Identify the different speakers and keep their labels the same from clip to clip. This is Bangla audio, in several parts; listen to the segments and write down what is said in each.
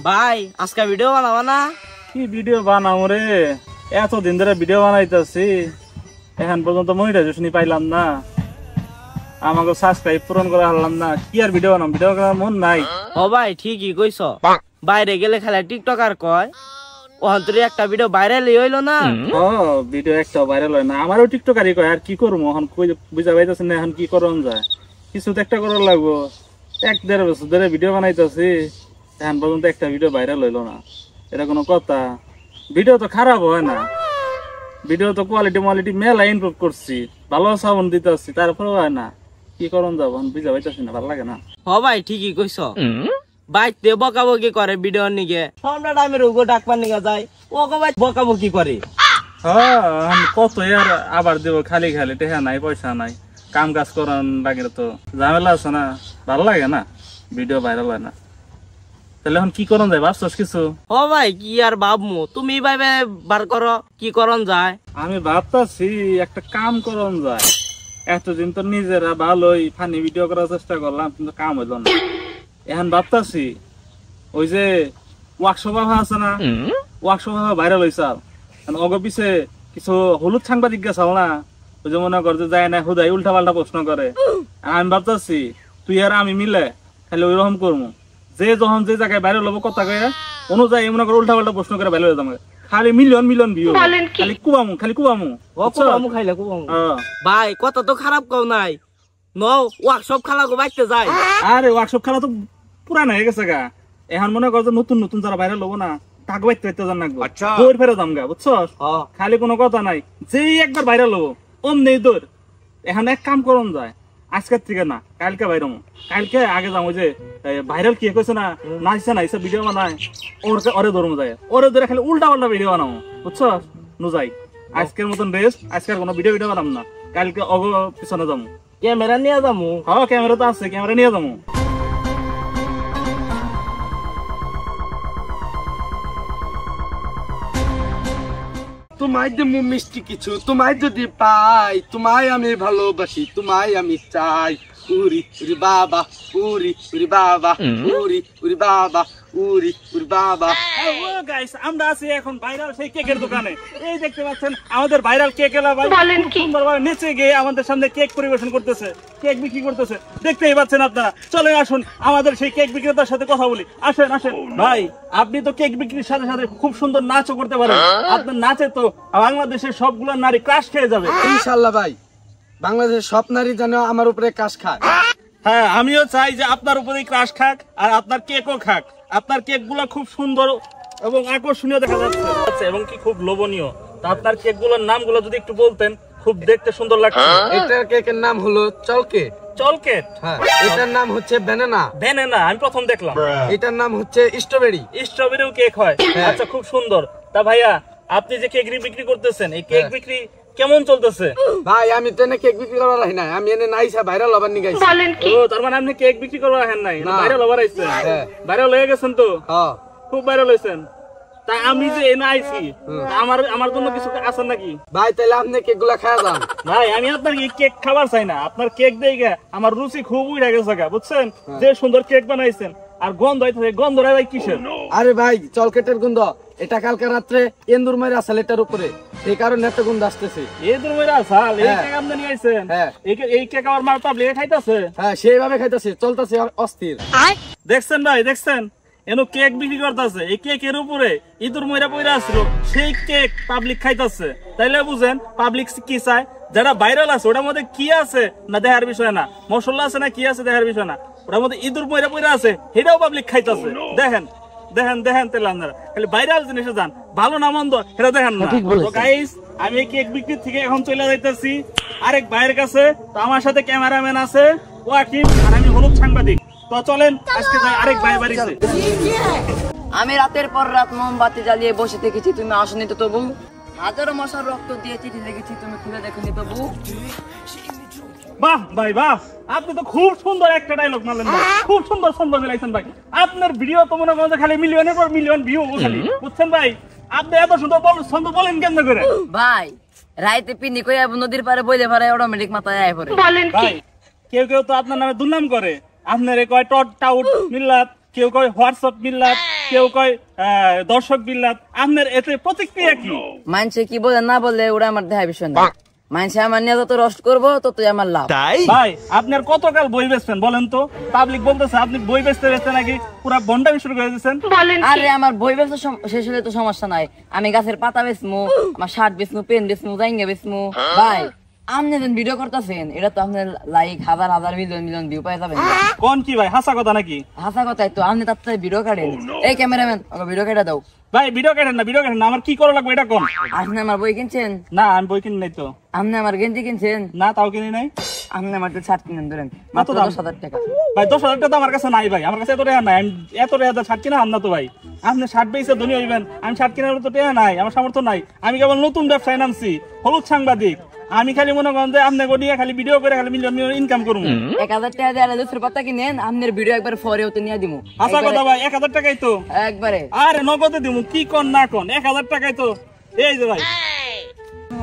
Speaker 1: ভাই আজকে ভিডিও বানাবো না?
Speaker 2: কি ভিডিও বানাবো রে? এতদিন ধরে ভিডিও বানাইতেছি, এখন পর্যন্ত মনিটাইজেশন পাইলাম না, আমাকে সাবস্ক্রাইব পূরণ করা হলাম না। কি আর ভিডিও বানাম? ভিডিও করার মন নাই।
Speaker 1: ও ভাই ঠিকই কইছ, বাইরে গেলে খেলা টিকটকার কয় ওখান তুই একটা ভিডিও ভাইরালই হইলো না।
Speaker 2: ও ভিডিও একটা ভাইরাল হয় না, আমারও টিকটকারই কয়। আর কি করবো এখন, বুঝা পাইতেছি না এখন কি করন যায়। কিছু তো একটা করার লাগবো। 1-1.5 বছর ধরে ভিডিও বানাইতেছি, এখন পর্যন্ত একটা ভিডিও ভাইরাল হইলো না। এটা কোনো কথা? ভিডিও তো খারাপ হয় না, ভিডিও তো কোয়ালিটি মেলা ইমপ্রুভ করছি, ভালো সাউন্ড দিতেছি, তারপরেও হয় না। কি করন যাবো বুঝা পাইতেছি না, ভালো লাগে না।
Speaker 1: ও ভাই ঠিকই কইছ, বাইতে বকাবকি করে ভিডিও নিগে, সম্রাট আমির উগো ডাকবার নিগে যায়, ওকে ভাই বকাবকি করে।
Speaker 2: হ্যাঁ কত আর আবার দেব, খালি খালি টেহা নাই, পয়সা নাই, কাম কাজ করার লাগে তো ঝামেলা আছে না, ভালো লাগে না, ভিডিও ভাইরাল হয় না। তাহলে এখন কি করন যায়, ভাবছস কিছু?
Speaker 1: ও ভাই কি আর ভাবমু, তুমি ভাইবে বার করো কি করন যায়।
Speaker 2: আমি ভাবতাছি একটা কাম করন যায়। এতদিন তো নিজেরা ভালোই ফানি ভিডিও করার চেষ্টা করলাম, কিন্তু কাম হইল না। এখন ভাবতাছি ওই যে ওয়ার্কশপ আছে না, ওয়ার্কশপ ভাইরাল হয়েছে, অগ পিছে কিছু হলুদ সাংবাদিক গেছাল না, ওই যে মনে কর যে যায় না হুদাই উল্টা পাল্টা প্রশ্ন করে। আমি ভাবতাছি তুই আর আমি মিলে খালি ওই রকম করবো, যে যখন যে জায়গায় বাইরে লব কথা কয়ে অনুযায়ী মনে করো উল্টা পাল্টা প্রশ্ন করে বাইরে হয়ে যাবে, খালি মিলিয়ন ভিউ, খালি কুবামু
Speaker 1: খাইলে কুবামু। ভাই কথা তো খারাপ কও নাই, ন ওয়ার্কশপ খেলা গো বাইতে যায়।
Speaker 2: আরে ওয়ার্কশপ খেলা তো পুরান হয়ে গেছে গা, এখন মনে কর যে নতুন যারা বাইরে লব না তাকে বাইতে বাইতে জান লাগবো, দৌড় ফেরে যাম গা, বুঝছো? খালি কোনো কথা নাই, যেই একবার বাইরে লব অমনি দৌড়। এখন এক কাম করন যায়, আজকের থেকে না কালকে বাইরম, কালকে আগে যাবো যে ভাইরাল কি কইছে না, নাচছে না এসব ভিডিও বানায়, ওরে ধরবো যায়, ওরে ধরে খালি উল্টা পাল্টা ভিডিও বানাবো, বুঝছো? নুযাই আজকের মতন রেস্ট, আজকের কোনো ভিডিও বানাম না, কালকে অগ পিছনে যাবো,
Speaker 1: ক্যামেরা নিয়ে যাবো।
Speaker 2: হ্যাঁ ক্যামেরা তো আছে, ক্যামেরা নিয়ে যাবো।
Speaker 3: তোমায় যে মিষ্টি কিছু, তোমায় যদি পাই, তোমায় আমি ভালোবাসি, তোমায় আমি চাই। উরি উরি বাবা, উরি উরি বাবা, উরি উরি বাবা, উরি উরি বাবা।
Speaker 2: গাইস আমরা আছি এখন ভাইরাল সেই কেকের দোকানে। এই দেখতে পাচ্ছেন আমাদের ভাইরাল কেক এলা ভাই সুন্দরভাবে নেচে গিয়ে আমাদের সামনে কেক পরিবেশন করতেছে, কেক বিক্রি করতেছে, দেখতেই পাচ্ছেন আপনারা। চলে আসুন আমাদের সেই কেক বিক্রেতার সাথে কথা বলি, আসেন আসেন। ভাই আপনি তো কেক বিক্রির সাথে সাথে খুব সুন্দর নাচও করতে পারেন, আপনার নাচে তো বাংলাদেশের সবগুলো নারী ক্রাশ খেয়ে যাবে।
Speaker 3: ইনশাআল্লাহ ভাই, বাংলাদেশের সব নারী যেন আমার উপরে কাশ খায়।
Speaker 2: হ্যাঁ আমিও চাই যে আপনার উপরেই ক্রাশ খাক আর আপনার কেকও খাক। আপনার কেক গুলো খুব সুন্দর এবং আকর্ষণীয় দেখা যাচ্ছে এবং কি খুব লোভনীয়। তা আপনার কেক গুলোর নামগুলো যদি একটু বলতেন, খুব দেখতে সুন্দর লাগছে।
Speaker 3: এটার কেকের নাম হলো চলকেট।
Speaker 2: চলকেট?
Speaker 3: হ্যাঁ। এটার নাম হচ্ছে ব্যানানা।
Speaker 2: ব্যানানা আমি প্রথম দেখলাম।
Speaker 3: এটার নাম হচ্ছে স্ট্রবেরি।
Speaker 2: স্ট্রবেরিও কেক হয়? আচ্ছা খুব সুন্দর। তা ভাইয়া আপনি যে কেক বিক্রি করতেছেন, এই কেক বিক্রি কেমন চলতেছে?
Speaker 3: ভাই আমি তো এনে কেক বিক্রি করবার রাখি নাই, আমি এনে নাইসা ভাইরাল হবার নি গাইছি।
Speaker 2: ও তার মানে আপনি কেক বিক্রি করবার রাখেন নাই, ভাইরাল হবার আইছেন। ভাইরাল হয়ে গেছেন তো?
Speaker 3: হ্যাঁ
Speaker 2: খুব ভাইরাল হয়েছেন। তা আমি যে এনে আইছি, আমার জন্য কিছু আছেন নাকি?
Speaker 3: ভাই তাহলে আপনি কেক গুলা খাওয়া যান।
Speaker 2: ভাই আমি আপনার কেক খাবার চাই না, আপনার কেক দেখে আমার রুচি খুব উঠে গেছে, বুঝছেন? যে সুন্দর কেক বানাইছেন আর গন্ধ হইতেছে, গন্ধটা ভাই কিসের?
Speaker 3: আরে ভাই চলকেটের গন্ধ, এটা কালকে রাত্রে এন্দুর মাইরা আছে লেটার উপরে, এই কারণে এত গন্ধ আসতেছে।
Speaker 2: এন্দুর মাইরা আসাল এই কেক আপনি নিয়ে আইছেন? এই কেক আমার মার পাবলিকে খাইতাছে?
Speaker 3: হ্যাঁ সেইভাবে খাইতাছে, চলতেছে অস্থির।
Speaker 2: দেখছেন ভাই দেখছেন, এনো কেক বিক্রি করতেছে, এই কেকের উপরে ইঁদুর ময়রা পয়রা আসছিল, সেই কেক পাবলিক খাইতেছে। তাইলে বুঝেন পাবলিক কি চায়, যারা ভাইরাল আছে ওটার মধ্যে কি আছে না দেখার বিষয় না, মশলা আছে না কি আছে দেখার বিষয় না, ওটার মধ্যে ইঁদুর ময়রা পয়রা আছে সেটাও পাবলিক খাইতেছে। দেখেন দেখেন দেখেন তাহলে আপনারা খালি ভাইরাল জিনিসে যান, ভালো না মন্দ সেটা দেখেন না। তো গাইস আমি এই কেক বিক্রি থেকে এখন চলে যাইতেছি আরেক ভাইয়ের কাছে। তো আমার সাথে ক্যামেরাম্যান আছে ওয়াকিম, আর আমি হলুদ সাংবাদিক। তো চলেন আজকে যাই আরেক ভাই বাড়িতে।
Speaker 4: আমি রাতের পর রাত মোমবাতি জ্বালিয়ে বসে থেকেছি, তুমি আসনি তো তবু। হাজারো মশার রক্ত দিয়ে চিঠি লিখেছি, তুমি খুলে দেখনি তবু।
Speaker 2: বাহ ভাই বাহ, আপনি তো খুব সুন্দর একটা ডায়লগ মারলেন ভাই, খুব সুন্দর সুন্দর মিলাইছেন ভাই। আপনার ভিডিও তো মনে করেন খালি মিলিয়নের পর মিলিয়ন ভিউ খালি, বুঝছেন ভাই? আপনি এত সুন্দর বলেন কেন করে
Speaker 4: ভাই? রাইতে পিনি কই নদীর পারে বইলে পারে অটোমেটিক মাথায় আয় পড়ে।
Speaker 2: ভাই কেউ কেউ তো আপনার নামে দুর্নাম করে, আপনার কয় টট টাউট মিল্লাত, কেউ কয় হোয়াটসঅ্যাপ মিল্লাত, কেউ কয় দর্শক বিল্লাত, আপনার এতে প্রতিক্রিয়া কি?
Speaker 4: মানুষে কি বলে না বলে ওরা আমার দেহা বিষয় না। মানুষে আমার নিয়ে যত রষ্ট করবো ততই আমার লাভ।
Speaker 2: ভাই আপনার কতকাল বই বেচছেন বলেন তো? পাবলিক বলতেছে আপনি বই বেচতে বেচতে নাকি পুরা বন্ডামি শুরু করে দিয়েছেন।
Speaker 4: আরে আমার বই বেচা শেষ হলে তো সমস্যা নাই, আমি গাছের পাতা বেচমু, আমার শার্ট বেচমু, পেন বেচমু, জাইঙ্গা বেচমু। ভাই আপনি যেন ভিডিও করতেছেন এটা তো আপনার লাইক হাজার হাজার মিলিয়ন মিলিয়ন ভিউ পাই যাবেন।
Speaker 2: কোন কি ভাই হাসা কথা নাকি?
Speaker 4: হাসা কথাই তো, আপনি তার থেকে ভিডিও কাটেন। এই ক্যামেরাম্যান ওকে ভিডিও কেটে দাও।
Speaker 2: ভাই ভিডিও কাটেন না, ভিডিও কাটেন না, আমার কি করা লাগবে এটা কোন?
Speaker 4: আপনি আমার বই কিনছেন?
Speaker 2: না আমি বই কিনি নাই তো।
Speaker 4: আপনি আমার গেঞ্জি কিনছেন?
Speaker 2: না তাও কিনি নাই।
Speaker 4: আপনি আমার শার্ট কিনেন ধরেন মাত্র 10,000 টাকা।
Speaker 2: ভাই 10,000 টাকা তো আমার কাছে নাই ভাই, আমার কাছে এত টাকা নাই, আমি এত টাকা শার্ট কিনা আম না তো ভাই। আপনি শার্ট বেচে ধনী হইবেন, আমি শার্ট কেনার তো টাকা নাই, আমার সামর্থ্য নাই। আমি কেবল নতুন ব্যবসায় নামছি, হলুদ সাংবাদিক। আমি খালি মনে করেন যে আপনি গড়িয়ে খালি ভিডিও করে খালি মিলিয়ন মিলিয়ন ইনকাম করবো।
Speaker 4: 1000 টাকা দিয়ে আলাদা পাতা কিনেন, আপনার ভিডিও একবার ফরে হতে নিয়ে দিমু।
Speaker 2: আচ্ছা কথা ভাই 1000 টাকাই তো
Speaker 4: একবারে।
Speaker 2: আরে নগদে দিমু, কি কোন না কোন 1000 টাকাই তো। এই যে ভাই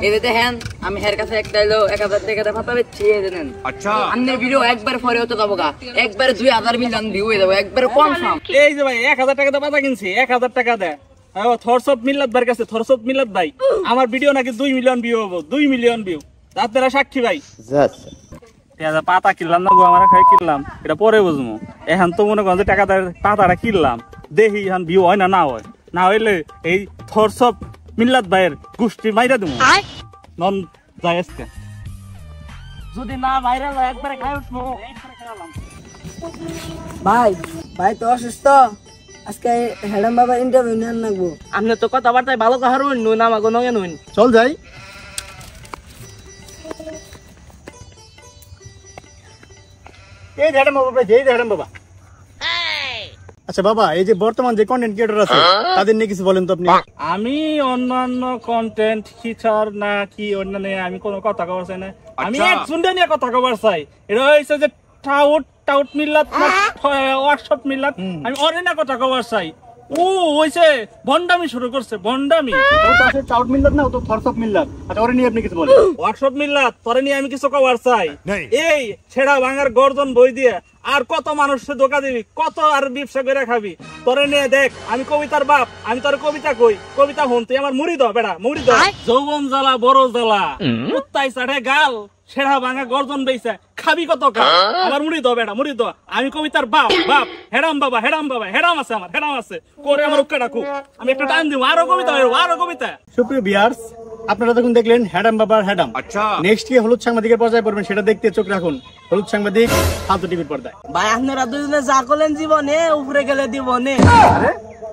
Speaker 4: এই যে দেখেন আমি হের কাছে একটা এলো 1000 টাকা দিয়ে পাতা বেচছি, এই যে নেন। আচ্ছা আপনার ভিডিও একবার ফরে হতে যাবো গা, একবারে 2000 মিলিয়ন ভিউ হয়ে যাবে, একবারে কনফার্ম।
Speaker 2: এই যে ভাই 1000 টাকা দিয়ে পাতা কিনছি, 1000 টাকা দেয় থরস অফ মিল্লাত ভাইয়ের কাছে। থরস অফ মিল্লাত ভাই আমার ভিডিও নাকি 2 মিলিয়ন ভিউ হবো, 2 মিলিয়ন ভিউ। আপনারা সাক্ষী ভাই। পাতা কিনলাম না গো, আমার খাই কিনলাম, এটা পরে বুঝবো। এখন তো মনে করেন যে টাকা পাতাটা কিনলাম, দেখি এখন ভিউ হয় না, না হয় না হইলে এই থরস অফ মিল্লাত ভাইয়ের গোষ্ঠী মাইরা দেবো। নন যায় আজকে
Speaker 1: যদি না ভাইরাল হয় একবারে খাই উঠবো।
Speaker 5: ভাই ভাই তো অসুস্থ, আজকে হ্যাডাম বাবা ইন্টারভিউ নেন লাগবো।
Speaker 1: আপনি তো কথাবার্তায় ভালো কাহার নুন আমাকে নগে নুন।
Speaker 6: চল যাই।
Speaker 2: এই ধ্যাডাম বাবা ভাই, এই ধ্যাডাম বাবা।
Speaker 6: আচ্ছা বাবা, এই যে বর্তমান যে কন্টেন্ট ক্রিয়েটর আছে তাদের নিয়ে কিছু বলেন তো আপনি।
Speaker 2: আমি অন্যান্য কন্টেন্ট টিচার না কি অন্যান্য আমি কোনো কথা কবার চাই না, আমি একজনটা নিয়ে কথা কবার চাই। এটা হয়েছে যে টাউট মিল্লাত ওয়ার্কশপ মিল্লাত, আমি অনেক কথা কবার চাই। ও হইছে ভন্ডামি শুরু করছে, ভন্ডামি।
Speaker 6: চাউট মিল্লাত না, ও তো থরস অফ মিল্লাত। আচ্ছা ওরে নিয়ে আপনি কিছু বলেন।
Speaker 2: ওয়ার্কশপ মিল্লাত তোরে নিয়ে আমি কিছু কবার চাই। এই ছেড়া ভাঙার গর্জন বই দিয়ে আর কত মানুষকে ধোকা দিবি, কত আর ব্যবসা করে খাবি। তোরে নিয়ে দেখ আমি কবিতার বাপ, আমি তোর কবিতা কই, কবিতা হন তুই আমার মুড়ি দাও বেড়া, মুড়ি দাও। যৌবন জ্বালা বড় জ্বালা, কুত্তাই চাড়ে গাল, ছেড়া ভাঙা গর্জন বেইছে, খাবি কত কা, আমার মুড়ি দাও বেড়া, মুড়ি দাও। আমি কবিতার বাপ, বাপ হেরাম বাবা, হেরাম বাবা, হেরাম আছে আমার, হেরাম আছে করে আমার উক্কা ডাকু, আমি একটা টান দিব, আরো কবিতা আরো কবিতা।
Speaker 6: সুপ্রিয় ভিউয়ার্স, আপনারা তখন দেখলেন হ্যাডাম বাবার হ্যাডাম। নেক্সট কি হলুদ সাংবাদিকের পর্যায়ে পড়বেন সেটা দেখতে চোখ রাখুন হলুদ সাংবাদিক ফালতু টিভির পর্দায়।
Speaker 1: ভাই আপনারা দুজনে যা করলেন জীবনে উপরে গেলে দিবনে।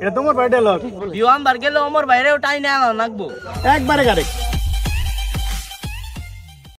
Speaker 6: এটা তোমার বাড়ি ডায়লগ,
Speaker 1: বিওয়ান বার গেলে আমার বাইরেও টাই না লাগবো
Speaker 6: একবারে কারেক্ট।